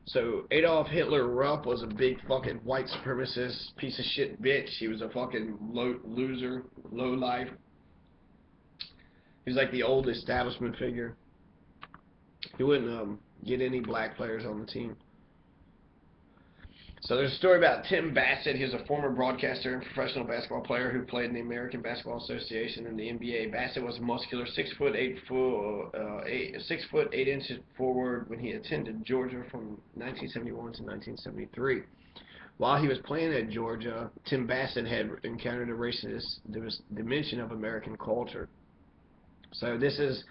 So Adolf Hitler Rupp was a big fucking white supremacist piece of shit bitch. He was a fucking loser, low life. He was like the old establishment figure. He wouldn't get any black players on the team. So there's a story about Tim Bassett. He was a former broadcaster and professional basketball player who played in the American Basketball Association and the NBA. Bassett was a muscular 6'8" forward when he attended Georgia from 1971 to 1973. While he was playing at Georgia, Tim Bassett had encountered a racist dimension of American culture. So this is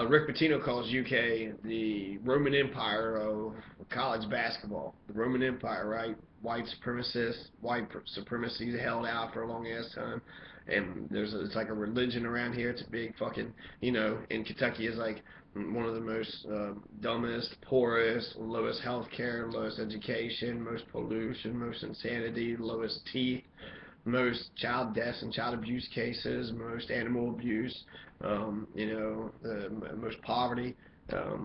Rick Pitino calls UK the Roman Empire of college basketball. The Roman Empire, right? White supremacists, white supremacy held out for a long ass time, and it's like a religion around here. It's a big fucking, in Kentucky is like one of the most dumbest, poorest, lowest health care, lowest education, most pollution, most insanity, lowest teeth, most child deaths and child abuse cases, most animal abuse, the most poverty,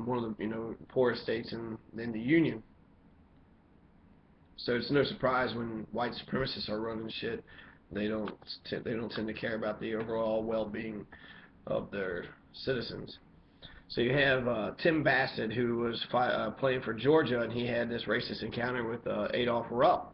one of the poorest states in the union. So it's no surprise when white supremacists are running shit, they don't tend to care about the overall well-being of their citizens. So you have Tim Bassett, who was playing for Georgia, and he had this racist encounter with Adolph Rupp.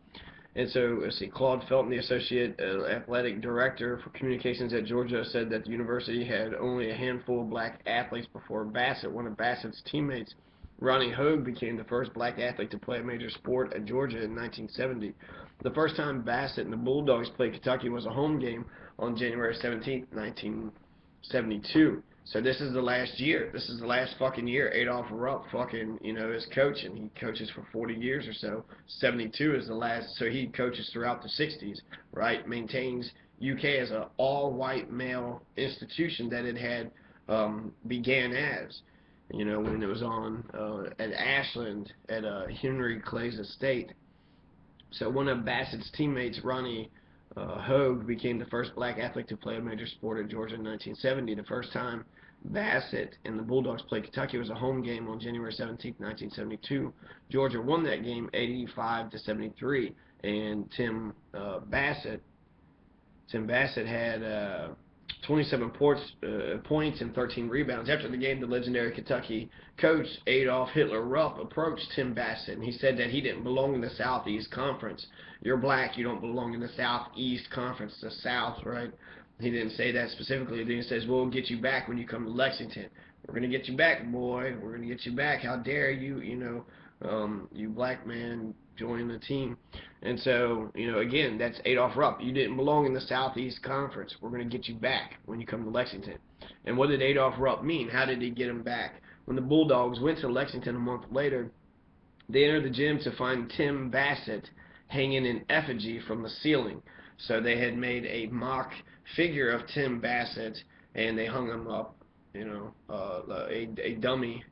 And so, let's see, Claude Felton, the Associate Athletic Director for Communications at Georgia, said that the university had only a handful of black athletes before Bassett. One of Bassett's teammates, Ronnie Hogue, became the first black athlete to play a major sport at Georgia in 1970. The first time Bassett and the Bulldogs played Kentucky was a home game on January 17, 1972. So this is the last year. This is the last fucking year Adolph Rupp fucking, is coaching. He coaches for 40 years or so. 72 is the last. So he coaches throughout the 60s, right? Maintains UK as an all-white male institution that it had began as, when it was on at Ashland at Henry Clay's estate. So one of Bassett's teammates, Ronnie Hogue, became the first black athlete to play a major sport at Georgia in 1970. The first time Bassett and the Bulldogs played Kentucky was a home game on January 17, 1972. Georgia won that game 85 to 73, and Tim Bassett had 27 points and 13 rebounds. After the game, the legendary Kentucky coach Adolf Hitler Rupp approached Tim Bassett, and he said that he didn't belong in the Southeast Conference. You're black, you don't belong in the Southeast Conference, the South, right? He didn't say that specifically. Then he says, we'll get you back when you come to Lexington. We're going to get you back, boy. We're going to get you back. How dare you, you black man join the team. And so, again, that's Adolph Rupp. You didn't belong in the Southeast Conference. We're going to get you back when you come to Lexington. And what did Adolph Rupp mean? How did he get him back? When the Bulldogs went to Lexington a month later, they entered the gym to find Tim Bassett hanging in effigy from the ceiling. So they had made a mock figure of Tim Bassett, and they hung him up, a dummy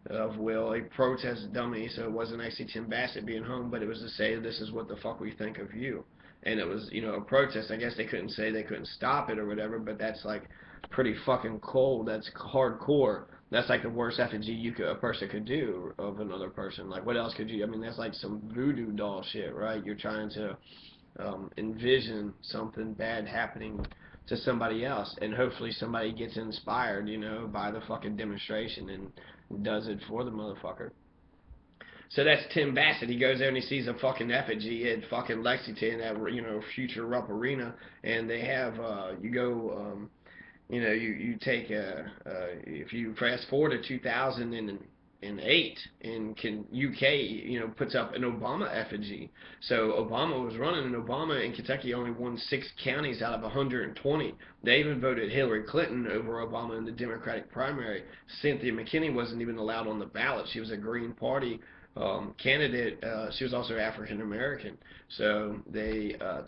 of Will, a protest dummy, so it wasn't actually Tim Bassett being hung, but it was to say, this is what the fuck we think of you. And it was, a protest. I guess they couldn't say they couldn't stop it or whatever, but that's like pretty fucking cold. That's hardcore. That's like the worst effigy a person could do of another person. Like, what else could you, that's like some voodoo doll shit, right? You're trying to envision something bad happening to somebody else, and hopefully somebody gets inspired, by the fucking demonstration and does it for the motherfucker. So that's Tim Bassett. He goes there and he sees a fucking effigy at fucking Lexington at future Rupp Arena, and they have you go you take if you fast forward to 2008 and UK puts up an Obama effigy. So Obama was running, and Obama in Kentucky only won 6 counties out of 120. They even voted Hillary Clinton over Obama in the Democratic primary. Cynthia McKinney wasn't even allowed on the ballot. She was a Green Party candidate. She was also African American. So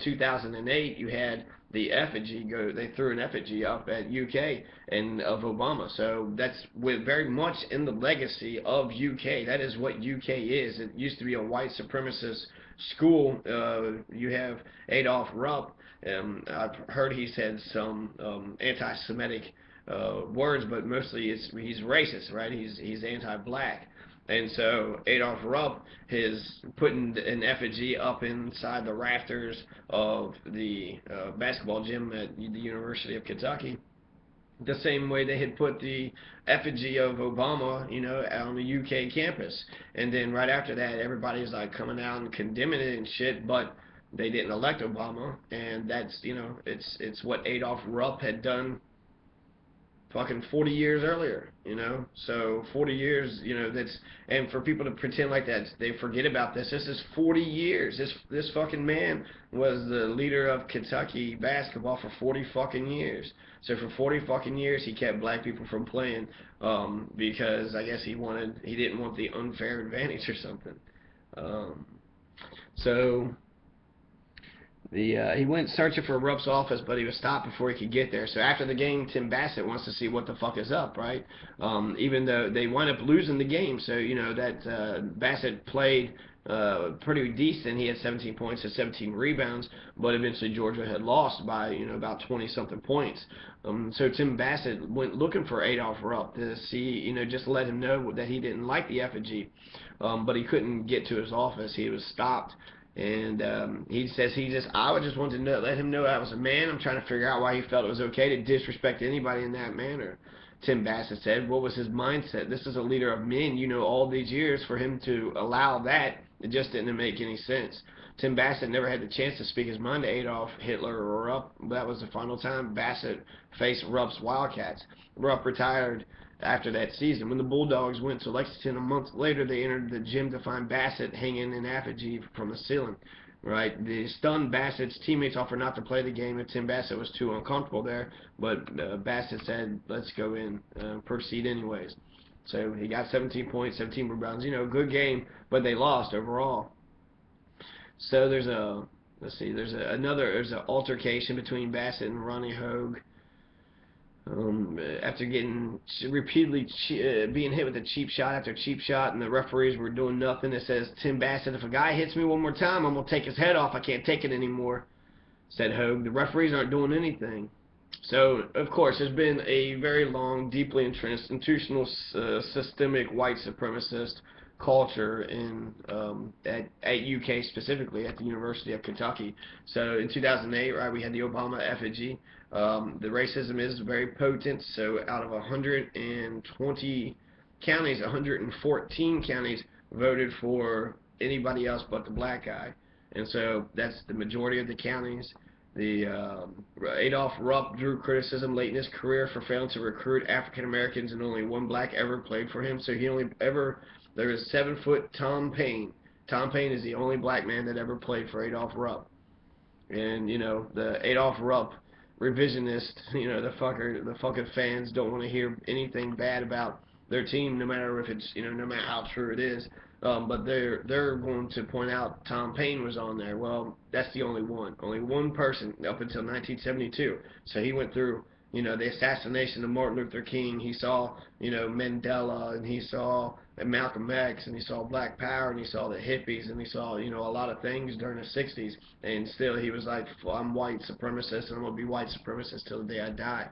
2008, you had the effigy they threw an effigy up at UK and of Obama. So that's very much in the legacy of UK. That is what UK is. It used to be a white supremacist school. You have Adolph Rupp. I've heard he said some anti-Semitic words, but mostly he's racist, right? He's anti-black. And so Adolph Rupp is putting an effigy up inside the rafters of the basketball gym at the University of Kentucky, the same way they had put the effigy of Obama, on the UK campus. And then right after that, everybody's like coming out and condemning it and shit, but they didn't elect Obama, and that's, it's what Adolph Rupp had done fucking 40 years earlier, So 40 years, that's, and for people to pretend like that, they forget about this. This is 40 years. This fucking man was the leader of Kentucky basketball for 40 fucking years. So for 40 fucking years, he kept black people from playing, because I guess he didn't want the unfair advantage or something. Um, so he went searching for Rupp's office, but he was stopped before he could get there. So after the game, Tim Bassett wants to see what the fuck is up, right? Even though they wind up losing the game, so that Bassett played pretty decent. He had 17 points and 17 rebounds, but eventually Georgia had lost by about 20 something points. So Tim Bassett went looking for Adolph Rupp to see, just to let him know that he didn't like the effigy, but he couldn't get to his office. He was stopped. And he says I would just want to let him know I was a man. I'm trying to figure out why he felt it was okay to disrespect anybody in that manner. Tim Bassett said, what was his mindset? This is a leader of men, all these years. For him to allow that, it just didn't make any sense. Tim Bassett never had the chance to speak his mind to Adolf Hitler or Rupp. That was the final time Bassett faced Rupp's Wildcats. Rupp retired after that season. When the Bulldogs went to Lexington a month later, they entered the gym to find Bassett hanging in effigy from the ceiling. Right, the stunned Bassett's teammates offered not to play the game if Tim Bassett was too uncomfortable there, but Bassett said, "Let's go in, proceed anyways." So he got 17 points, 17 rebounds. Good game, but they lost overall. So there's an altercation between Bassett and Ronnie Hogue. After getting repeatedly being hit with a cheap shot after cheap shot, and the referees were doing nothing. It says, Tim Bassett, if a guy hits me one more time, I'm going to take his head off. I can't take it anymore, said Hogue. The referees aren't doing anything. So, of course, there's been a very long, deeply entrenched, institutional, systemic white supremacist culture at UK, specifically at the University of Kentucky. So in 2008, right, we had the Obama effigy. The racism is very potent. So out of 120 counties, 114 counties voted for anybody else but the black guy. And so that's the majority of the counties. Adolph Rupp drew criticism late in his career for failing to recruit African Americans, and only one black ever played for him. So there was 7-foot Tom Paine. Tom Paine is the only black man that ever played for Adolph Rupp. And the Adolph Rupp revisionist, the fucking fans don't want to hear anything bad about their team, no matter if it's, no matter how true it is. But they're going to point out Tom Paine was on there. Well, that's the only one person up until 1972. So he went through, the assassination of Martin Luther King. He saw, Mandela, and he saw Malcolm X, and he saw Black Power, and he saw the hippies, and he saw, a lot of things during the 60s. And still he was like, I'm white supremacist, and I'm going to be white supremacist till the day I die.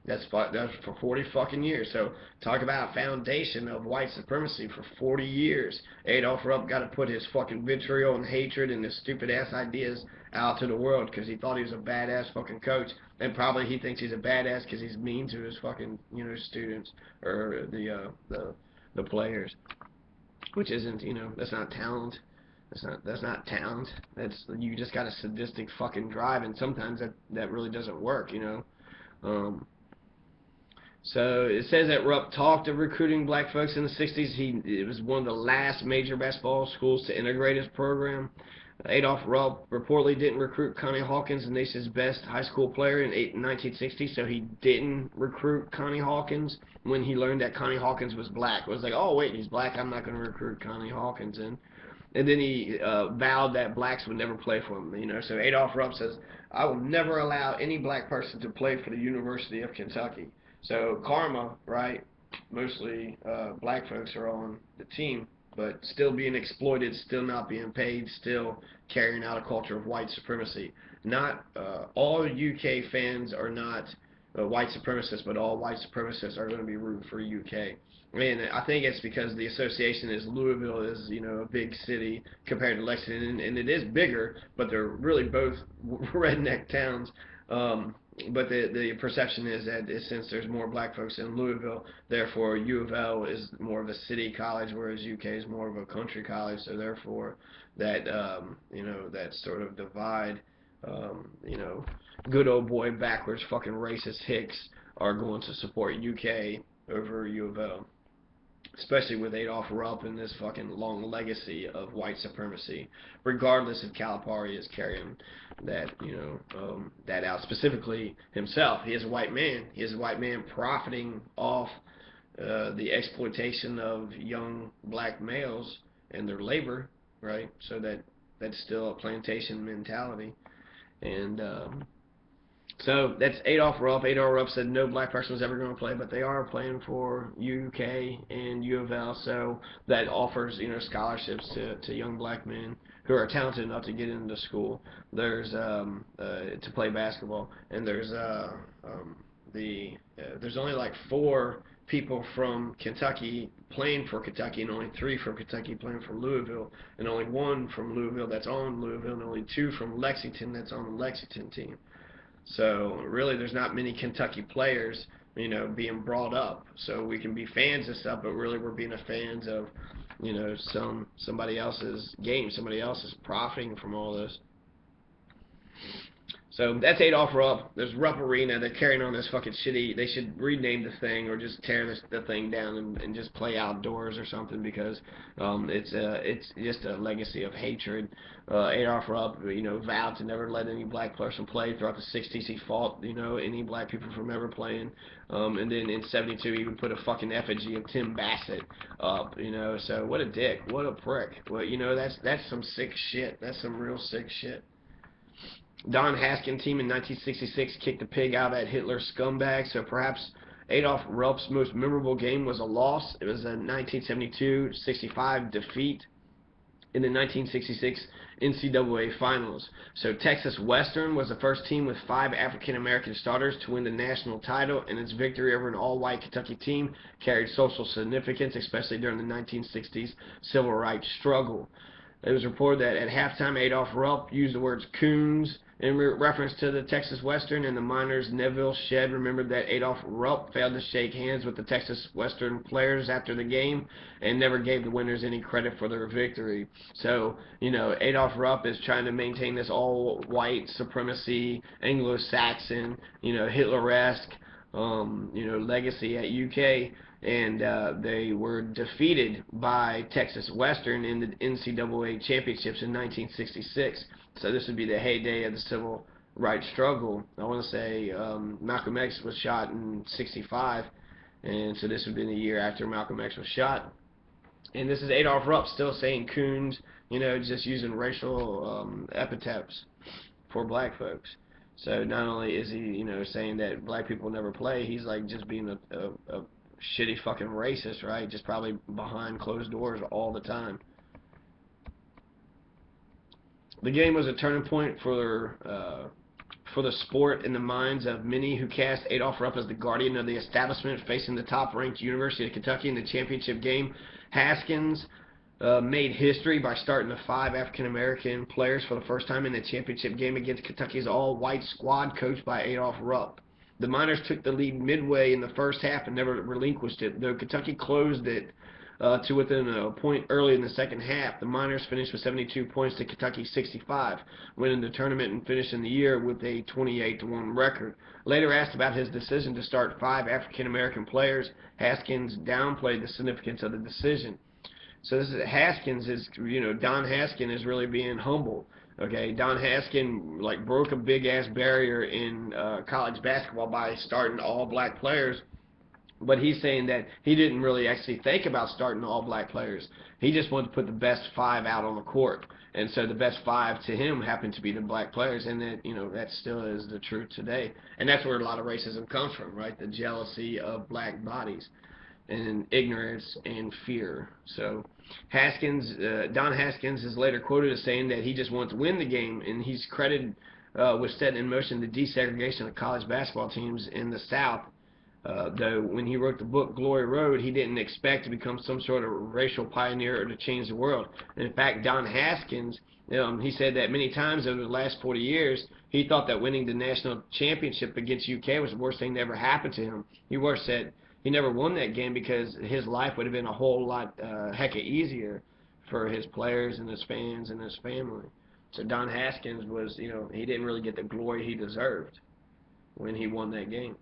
That's for 40 fucking years. So talk about a foundation of white supremacy for 40 years. Adolph Rupp got to put his fucking vitriol and hatred and his stupid ass ideas out to the world because he thought he was a badass fucking coach, and probably he thinks he's a badass because he's mean to his fucking students or the players, which isn't that's not talent. That's not talent. You just got a sadistic fucking drive, and sometimes that really doesn't work. So it says that Rupp talked of recruiting black folks in the 60s. It was one of the last major basketball schools to integrate his program. Adolph Rupp reportedly didn't recruit Connie Hawkins, the nation's best high school player, in 1960, so he didn't recruit Connie Hawkins when he learned that Connie Hawkins was black. It was like, oh, wait, he's black, I'm not going to recruit Connie Hawkins in. And then he vowed that blacks would never play for him. So Adolph Rupp says, I will never allow any black person to play for the University of Kentucky. So karma, right? Mostly black folks are on the team, but still being exploited, still not being paid, still carrying out a culture of white supremacy. Not all UK fans are not white supremacists, but all white supremacists are going to be rooting for UK. And I think it's because the association is Louisville is, a big city compared to Lexington, and it is bigger, but they're really both redneck towns. But the perception is that since there's more black folks in Louisville, therefore U of L is more of a city college, whereas UK is more of a country college. So therefore, that that sort of divide, good old boy backwards fucking racist hicks are going to support UK over U of L, especially with Adolph Rupp and this fucking long legacy of white supremacy, regardless if Calipari is carrying that, that out. Specifically himself, he is a white man. He is a white man profiting off the exploitation of young black males and their labor, right? So that's still a plantation mentality. And so that's Adolph Rupp. Adolph Rupp said no black person was ever going to play, but they are playing for UK and U of L, so that offers scholarships to young black men who are talented enough to get into school. There's to play basketball, and there's there's only like 4 people from Kentucky playing for Kentucky, and only 3 from Kentucky playing for Louisville, and only 1 from Louisville that's on Louisville, and only 2 from Lexington that's on the Lexington team. So really, there's not many Kentucky players, being brought up. So we can be fans of stuff, but really we're being fans of, somebody else's game. Somebody else is profiting from all this. So that's Adolph Rupp. There's Rupp Arena. They're carrying on this fucking shitty. They should rename the thing or just tear the thing down and just play outdoors or something, because it's just a legacy of hatred. Adolph Rupp, vowed to never let any black person play throughout the 60s. He fought, any black people from ever playing. And then in 72, he would put a fucking effigy of Tim Bassett up, So what a dick. What a prick. Well, that's some sick shit. That's some real sick shit. Don Haskin team in 1966 kicked the pig out of that Hitler scumbag, so perhaps Adolph Rupp's most memorable game was a loss. It was a 1972-65 defeat in the 1966 NCAA Finals. So Texas Western was the first team with 5 African-American starters to win the national title, and its victory over an all-white Kentucky team carried social significance, especially during the 1960s civil rights struggle. It was reported that at halftime, Adolph Rupp used the words coons in reference to the Texas Western, and the Miners' Neville Shedd remembered that Adolph Rupp failed to shake hands with the Texas Western players after the game and never gave the winners any credit for their victory. So, Adolph Rupp is trying to maintain this all-white supremacy, Anglo-Saxon, Hitler-esque, legacy at UK. And they were defeated by Texas Western in the NCAA championships in 1966. So this would be the heyday of the civil rights struggle. I want to say Malcolm X was shot in 65, and so this would be the year after Malcolm X was shot. And this is Adolph Rupp still saying coons, just using racial epithets for black folks. So not only is he, saying that black people never play, he's like just being a shitty fucking racist, right? Just probably behind closed doors all the time. The game was a turning point for the sport in the minds of many who cast Adolph Rupp as the guardian of the establishment facing the top-ranked University of Kentucky in the championship game. Haskins made history by starting the 5 African-American players for the first time in the championship game against Kentucky's all-white squad coached by Adolph Rupp. The Miners took the lead midway in the first half and never relinquished it, though Kentucky closed it to within a point early in the second half. The Miners finished with 72 points to Kentucky's 65, winning the tournament and finishing the year with a 28-1 record. Later asked about his decision to start 5 African-American players, Haskins downplayed the significance of the decision. So this is Haskins is, Don Haskin is really being humble. Okay, Don Haskin broke a big ass barrier in college basketball by starting all black players, but he's saying that he didn't really actually think about starting all black players. He just wanted to put the best 5 out on the court, and so the best 5 to him happened to be the black players, and that that still is the truth today, and that's where a lot of racism comes from, right? The jealousy of black bodies, and ignorance and fear. So Don Haskins is later quoted as saying that he just wanted to win the game, and he's credited was setting in motion the desegregation of college basketball teams in the South. Though when he wrote the book Glory Road, he didn't expect to become some sort of racial pioneer or to change the world. And in fact, Don Haskins, he said that many times over the last 40 years, he thought that winning the national championship against UK was the worst thing that ever happened to him. He worse said he never won that game because his life would have been a whole lot heck of easier for his players and his fans and his family. So Don Haskins was, he didn't really get the glory he deserved when he won that game.